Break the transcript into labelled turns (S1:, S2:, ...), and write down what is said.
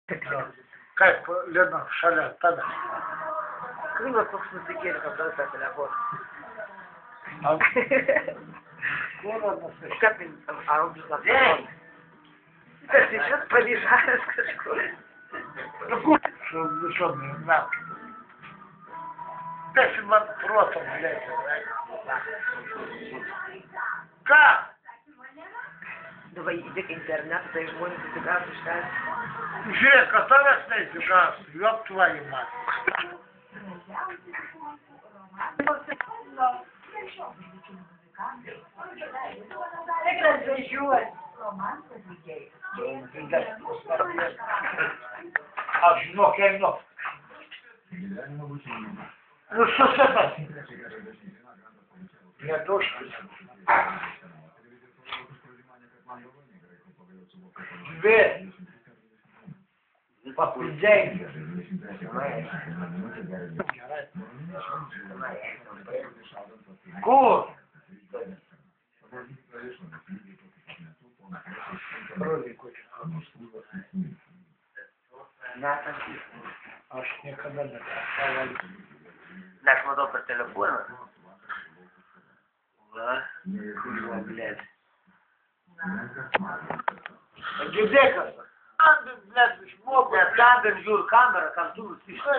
S1: Kaip Lina šalia tave.
S2: Kvingas toks nusikėlė, kad dar tą telefoną. Skapint auglius apsaugoti. Tas išvis pavyzdžiavęs kažkur.
S1: Su visom metų. 10 man protam lėtė. Ką?
S2: Давай įdėk internetą, tai žmonės įsigas iš ten.
S1: Žiūrėk, kad tavęs neįsigas, jop tvojį matį. Aš žinok, einu. Nu, susitas. Netuškas. Dvi. Papildėjai. Kur? Aš niekada nepasavalį.
S2: Aš matau per telefoną. Va, kurva, blėt.
S1: Girdėkas. Blėt, išmokau.
S2: Net kamera žiūri kamerą, kam tu nusištai.